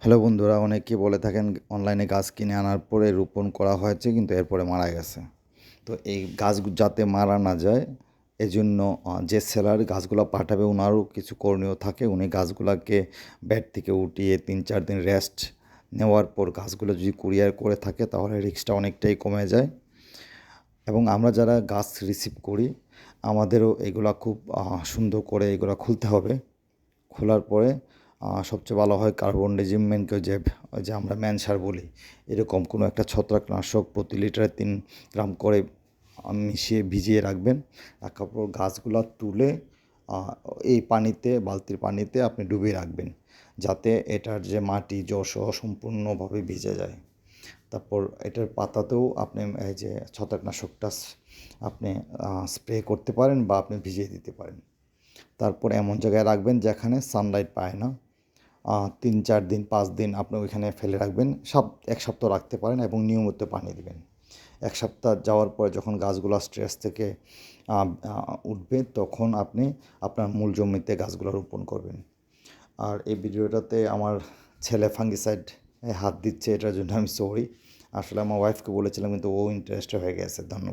Hello বন্ধুরা, অনেকে বলে থাকেন অনলাইনে গাছ কিনে আনার পরে রোপণ করা হয়েছে কিন্তু এরপরে মারা গেছে। তো এই গাছ যাতে মারা না যায় এজন্য যে সেলার গাছগুলো পাঠাবে ওনারও কিছু করণীয় থাকে। উনি গাছগুলোকে বেড থেকে উঠিয়ে 3-4 দিন রেস্ট নেওয়ার পর গাছগুলো যদি কুরিয়ার করে থাকে তাহলে রিস্কটা অনেকটাই কমে যায়। এবং আমরা যারা গাছ রিসিভ করি আমাদেরও এগুলা খুব সুন্দর করে এগুলা খুলতে হবে। খোলার পরে সবচেয়ে ভালো হয় কার্বন ডাইজিম যে ওই যে আমরা ম্যানসার বলি, এরকম কোনো একটা ছত্রাকনাশক প্রতি লিটারে 3 গ্রাম করে মিশিয়ে ভিজিয়ে রাখবেন। রাখার পর গাছগুলা তুলে এই পানিতে, বালতির পানিতে আপনি ডুবিয়ে রাখবেন, যাতে এটার যে মাটি জলসহ সম্পূর্ণভাবে ভিজে যায়। তারপর এটার পাতাতেও আপনি এই যে ছত্রাকনাশকটা আপনি স্প্রে করতে পারেন বা আপনি ভিজিয়ে দিতে পারেন। তারপর এমন জায়গায় রাখবেন যেখানে সানলাইট পায় না। 3-4 দিন 5 দিন আপনি ওইখানে ফেলে রাখবেন। 1 সপ্তাহ রাখতে পারেন এবং নিয়মিত পানি দিবেন। 1 সপ্তাহ যাওয়ার পরে যখন গাছগুলা স্ট্রেস থেকে আ আ উঠবে তখন আপনি আপনার মূল জমিতে গাছগুলা রোপণ করবেন। আর এই ভিডিওটাতে আমার ছেলে ফাঙ্গিসাইড হাত দিচ্ছে, এটার জন্য আমি সরি। আসলে আমার ওয়াইফকে বলেছিলাম কিন্তু ও ইন্টারেস্টেড হয়ে গেছে। ধন্যবাদ।